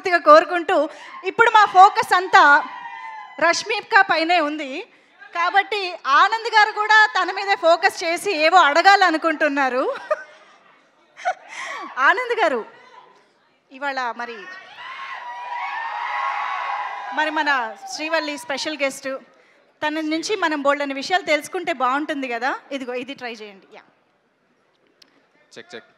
మనస్ఫూర్తిగా కోరుకుంటూ ఇప్పుడు మా ఫోకస్ అంతా రష్మిక పైనే ఉంది కాబట్టి ఆనంద్ గారు కూడా తన మీదే ఫోకస్ చేసి ఏవో అడగాలనుకుంటున్నారు. ఆనంద్ గారు ఇవాళ మరి మన శ్రీవల్లి స్పెషల్ గెస్ట్, తన నుంచి మనం బోల్డని విషయాలు తెలుసుకుంటే బాగుంటుంది కదా. ఇదిగో ఇది ట్రై చేయండి. Yeah check check.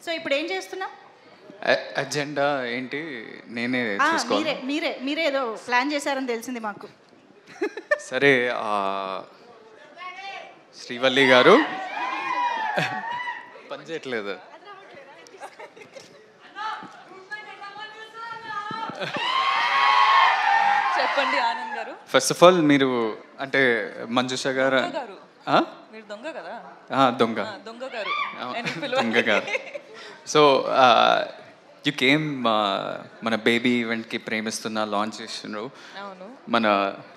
సో ఇప్పుడు ఏం చేస్తున్నాం? అజెండా ఏంటి నేనే చూసుకోవాలి. మీరే ఏదో ప్లాన్ చేశారని తెలిసింది మాకు. సరే, శ్రీవల్లి గారు పని చేయట్లేదు. చెప్పండి ఆనంద్ గారు. ఫస్ట్ ఆఫ్ ఆల్ మీరు అంటే మంజుష గారు మీరు దొంగ కదా? దొంగ గారు. సో యు కేమ్ మన బేబీ ఈవెంట్కి ప్రేమిస్తున్న లాంచ్ చేసినారు. మన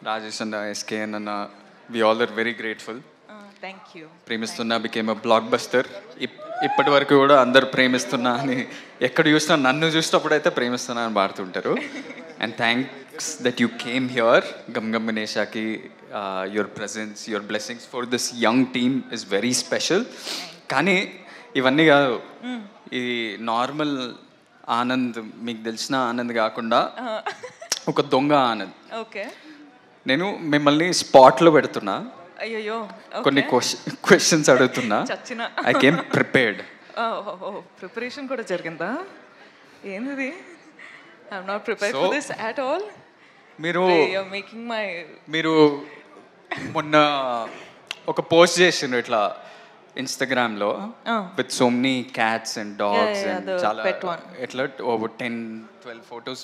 రాజేష్ అన్న, ఎస్కేఎన్ అన్న, we all are very grateful. ప్రేమిస్తున్నా బికేమ్ అ బ్లాక్ బస్టర్. ఇప్పటి వరకు కూడా అందరు ప్రేమిస్తున్నా అని ఎక్కడ చూసినా, నన్ను చూసినప్పుడు అయితే ప్రేమిస్తున్నా అని పాడుతుంటారు. And thanks that you came here. గమ్ గమ్ గణేషాకి your presence, your blessings for this young team is very special. కానీ ఇవన్నీ కాదు, ఈ నార్మల్ ఆనంద్, మీకు తెలిసిన ఆనంద్ కాకుండా ఒక దొంగ ఆనంద్. నేను మిమ్మల్ని స్పాట్లో పెడుతున్నా, అయ్యో కొన్ని క్వశ్చన్స్ అడుగుతున్నా. I came prepared. ప్రిపరేషన్ కూడా జరిగిందా? ఏంది? I'm not prepared for this at all. మీరు మొన్న ఒక పోస్ట్ చేసిండ్రు ఇట్లా ఇన్స్టాగ్రామ్లో with so many cats and dogs and చాలా ఎట్లా 10-12 ఫొటోస్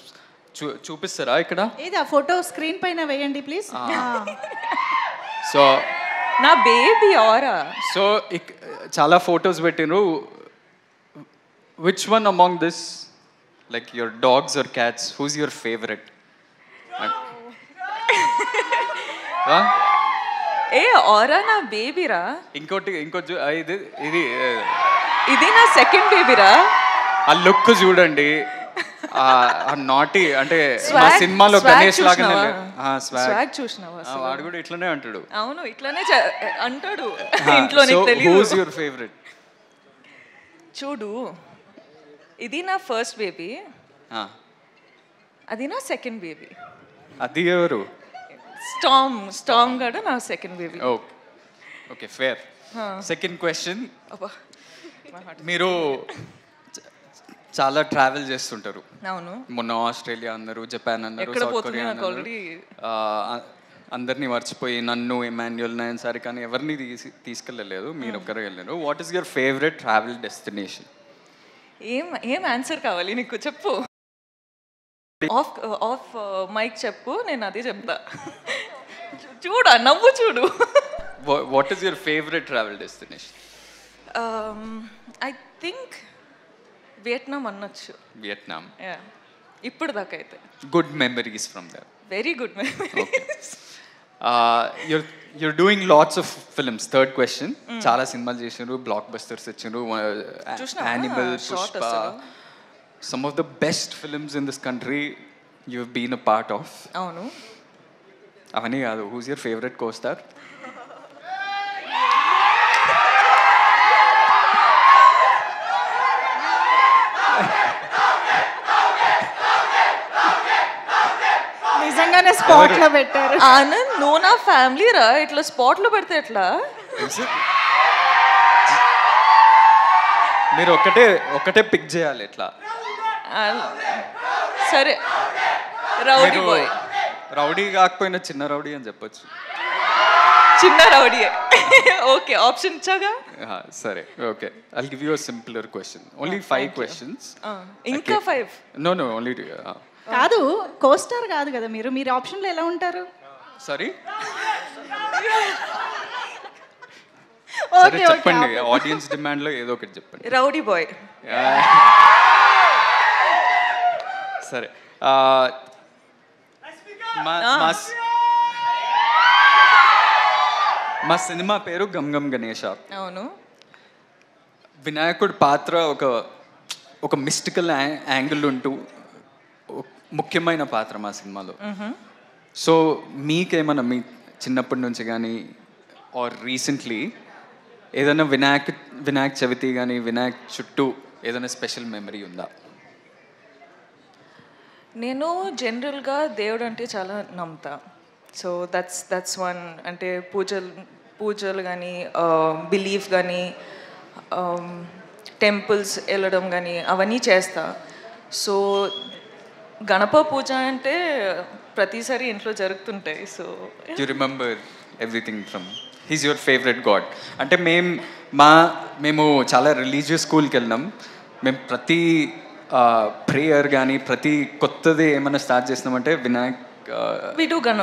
చూపిస్తారా ఇక్కడ? ఏది ఆ ఫోటో స్క్రీన్ పైన వేయండి ప్లీజ్. సో నా బేబీ ఆరా. సో చాలా ఫొటోస్ పెట్టినరు. Which one among this, like your dogs or cats, whose your favourite? ఏ ఆరా నా బేబీరా. ఇంకోటి ఇది ఇది నా సెకండ్ బేబీరా. ఆ లుక్ చూడండి, నాటి అంటే మా సినిమాలో గణేష్ లాగానే స్వాగ్ చూసినావా? వాడు కూడా ఇట్లానే అంటాడు. అవును, ఇట్లానే అంటాడు ఇంట్లో. నీకు తెలియదు. Who's your favourite? చూడు, ఇది నా ఫస్ట్ బేబీ, అది నా సెకండ్ బేబీ. అది ఎవరు? స్టామ్ గడ నా second baby. Okay, fair. Second question, మీరు చాలా ట్రావెల్ చేస్తుంటారు. అవును. మొన్న ఆస్ట్రేలియా అన్నారు, జపాన్ అన్నారు, సౌత్ కొరియా అన్నారు. అందరినీ మర్చిపోయి నన్ను, ఎమాన్యుయల్, నయన్ సారి కానీ ఎవరిని తీసుకెళ్ళలేదు, మీరు ఒక్కరే వెళ్ళారు. What is your favourite travel destination? ఏం ఆన్సర్ కావాలి నీకు? చెప్పు. ఆఫ్ మైక్ చెప్పు, నేను అదే చెప్తా. చూడు, నవ్వు చూడు. What is your favourite travel destination? I think Vietnam అనొచ్చు. వియట్నాం. ఇప్పుడు దాకా అయితే. Good memories from there. Very good memories. you're doing lots of films. Third question, చాలా సినిమాలు చేసినారు, బ్లాక్ బస్టర్స్ ఇచ్చినారు, animal, Pushpa. Some of the best films in this country you've been a part of. అవును. అవన్నీ కాదు, who's your favorite co-star? నిజంగానే spot లో పెట్టారు. ఆనంద్, నువ్వు నా ఫ్యామిలీ రా, ఇట్లా స్పాట్ లో పెడితే ఎట్లా? మీరు ఒకటే పిక్ చేయాలి ఇట్లా. సరే, రౌడీ బాయ్. రౌడీ కాకపోయినా చిన్న రౌడీ అని చెప్పొచ్చు. చిన్న రౌడీ. ఓకే, ఆప్షన్ ఇచ్చాగా. సరే, okay. I'll give you a simpler question. Only 5 questions. ఇంకా 5? No, only కాదు, కోస్టార్ కాదు కదా మీరు ఆప్షన్లో ఎలా ఉంటారు? సారీ, ఓకే చెప్పండి. ఆడియన్స్ డిమాండ్ లో ఏదో ఒకటి చెప్పండి. Rowdy boy. సరే, మా సినిమా పేరు గమ్ గమ్ గణేష. అవును. వినాయకుడి పాత్ర ఒక మిస్టికల్ యాంగిల్ ఉంటూ ముఖ్యమైన పాత్ర మా సినిమాలో. సో మీకేమన్నా మీ చిన్నప్పటి నుంచి కానీ ఆర్ రీసెంట్లీ ఏదైనా వినాయక చవితి కానీ వినాయక్ చుట్టూ ఏదైనా స్పెషల్ మెమరీ ఉందా? నేను జనరల్గా దేవుడు అంటే చాలా నమ్ముతా. So that's one. అంటే పూజలు కానీ బిలీఫ్ కానీ టెంపుల్స్ వెళ్ళడం కానీ అవన్నీ చేస్తా. సో గణప పూజ అంటే ప్రతిసారి ఇంట్లో జరుగుతుంటాయి. So you remember everything from he's your favourite God. అంటే మేము చాలా రిలీజియస్ స్కూల్కి వెళ్ళినాం. మేము ప్రతి ప్రేయర్ కానీ ప్రతి కొత్తది ఏమైనా స్టార్ట్ చేసినామంటే వినాయక్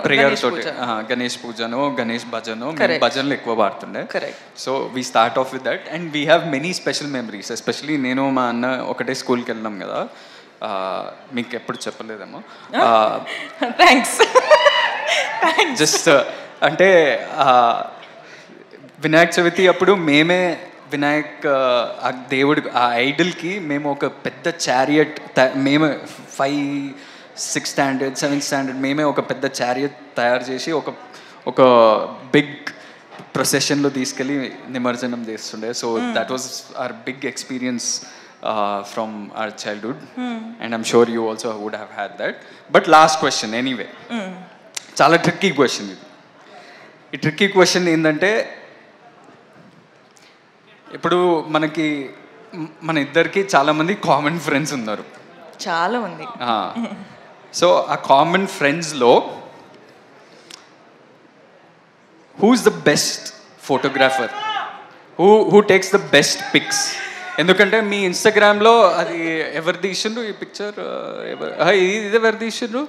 ప్రేయర్ తోటి గణేష్ పూజను గణేష్ భజను భజనలు ఎక్కువ పాడుతుండే. So we start off with that and we have many special memories. Especially నేను మా అన్న ఒకటే స్కూల్కి వెళ్ళినాం కదా, మీకు ఎప్పుడు చెప్పలేదేమో. థ్యాంక్స్. జస్ట్ అంటే వినాయక చవితి అప్పుడు మేమే వినాయక్ ఆ దేవుడు ఆ ఐడల్కి మేము ఒక పెద్ద చారియట్ మేమే 5, 6th standard 7th standard మేమే ఒక పెద్ద చారియట్ తయారు చేసి ఒక బిగ్ ప్రొసెషన్లో తీసుకెళ్ళి నిమజ్జనం చేస్తుండే. So that was our big experience from our childhood and I'm sure you also would have had that. But last question anyway. చాలా ట్రిక్కీ క్వశ్చన్ ఇది. ఈ ట్రిక్కీ క్వశ్చన్ ఏంటంటే ఇప్పుడు మన ఇద్దరికి చాలామంది కామన్ ఫ్రెండ్స్ ఉన్నారు. చాలా మంది. సో ఆ కామన్ ఫ్రెండ్స్లో who's the best photographer, who takes the best pics? ఎందుకంటే మీ ఇన్స్టాగ్రామ్లో అది ఎవరు తీసిండ్రు ఈ పిక్చర్, ఇది ఎవరు తీసిండ్రు?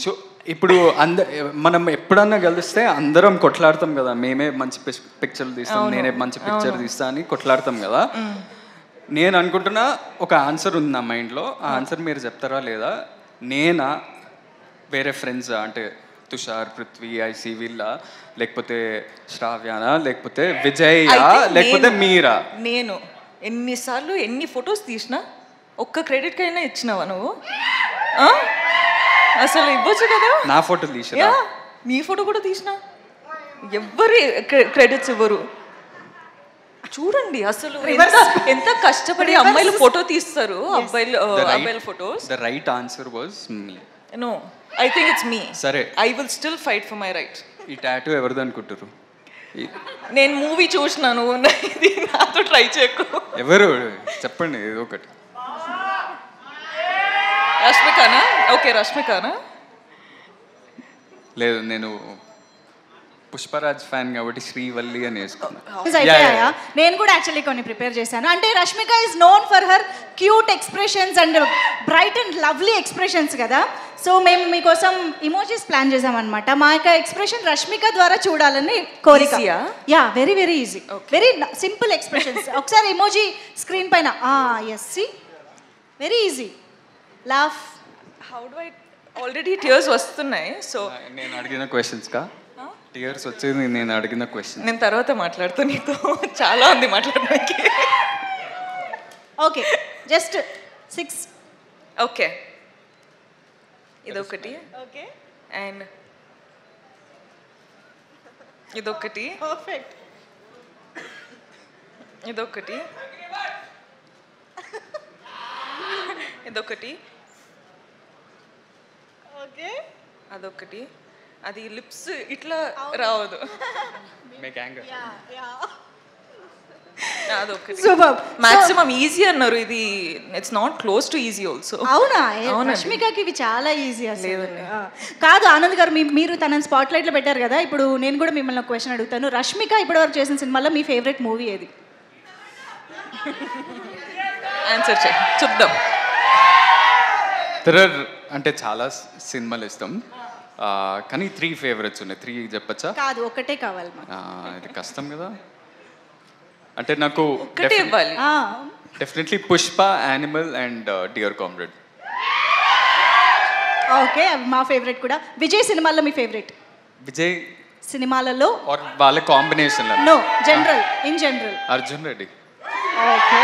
సో ఇప్పుడు మనం ఎప్పుడన్నా కలిస్తే అందరం కొట్లాడతాం కదా, మేమే మంచి పిక్చర్లు తీస్తాం, నేనే మంచి పిక్చర్ తీస్తా అని కొట్లాడతాం కదా. నేను అనుకుంటున్నా ఒక ఆన్సర్ ఉంది నా మైండ్లో, ఆ ఆన్సర్ మీరు చెప్తారా లేదా? నేనా, వేరే ఫ్రెండ్స్ అంటే తుషార్, పృథ్వీ, ఐసీ వీళ్ళ, లేకపోతే శ్రావ్యానా, లేకపోతే విజయ్, లేకపోతే మీరా? నేను ఎన్నిసార్లు ఎన్ని ఫొటోస్ తీసినా ఒక్క క్రెడిట్ అయినా ఇచ్చినావా నువ్వు? అసలు ఇవ్వచ్చు కదా. నా ఫోటో తీసినా, నీ ఫోటో కూడా తీసినా, ఎవ్వరు క్రెడిట్స్ ఇవ్వరు. చూడండి అసలు ఎంత కష్టపడి అమ్మాయిలు ఫోటో తీస్తారు, అబ్బాయిల photos. The right answer was me. No, I think it's me. సరే, I will still fight for my right. ఈ టాటూ ఎవరిది అనుకుంటారు? నేను మూవీ చూసినాను, ఇది నాతో ట్రై చేయకు. ఎవరు చెప్పండి ఏదో ఒకటి. రష్మికానా? ఓకే, రష్మికానా? లేదు, నేను పుష్పరాజ్ ఫ్యాన్ కాబట్టి శ్రీవల్లి అని వేసుకున్నాను. నేను కూడా యాక్చువల్లీ కొన్ని ప్రిపేర్ చేశాను. అంటే Rashmika is known for her cute expressions and bright and lovely expressions కదా. సో మేము మీకోసం ఇమోజీస్ ప్లాన్ చేసామన్నమాట. మా యొక్క ఎక్స్ప్రెషన్ రష్మిక ద్వారా చూడాలని కోరిక. Yeah, very very easy, very simple expressions. ఒకసారి ఇమోజీ స్క్రీన్ పైన. Yes, see, very easy. Laugh. How do I? Already tears వస్తున్నాయి. సో నేను అడిగిన క్వశ్చన్స్ కా టీయర్స్ వచ్చేది? నేను అడిగిన క్వశ్చన్ నేను తర్వాత మాట్లాడుతూ, నీతో చాలా ఉంది మాట్లాడడానికి. Okay, just 6. ఓకే, ఇదొకటి. ఓకే, అండ్ ఇదొకటి. పర్ఫెక్ట్. ఇదొకటి, ఇదొకటి. ఓకే, అదొకటి. అది లిప్స్ ఇట్లా రావదు. అదొకటి. మాక్సిమం ఈజీ అన్నారు, ఇది it's not close to easy also. అవునా? రష్మికకి ఇవి చాలా ఈజీ అసలు. కాదు ఆనంద్ గారు, మీరు తనని స్పాట్ లైట్లో పెట్టారు కదా. ఇప్పుడు నేను కూడా మిమ్మల్ని ఒక క్వశ్చన్ అడుగుతాను. రష్మిక ఇప్పటివరకు చేసిన సినిమాలో మీ ఫేవరెట్ మూవీ ఏది? ఆన్సర్ చేయి, చూద్దాం. అంటే చాలా సినిమాలు ఇస్తాం కానీ 3 ఫేవరెట్స్ ఉన్నాయి. 3 చెప్పచ్చా? కాదు, ఒకటే కావాలి. ఇది కష్టం కదా. అంటే నాకు ఒకటే ఇవ్వాలి. Definitely Pushpa, Animal and Dear Comrade. Okay మా ఫేవరెట్ కూడా. విజయ్ సినిమాల్లో మీ ఫేవరెట్? విజయ్ సినిమాలలో వాళ్ళ combination no general in general Arjun Reddy. Okay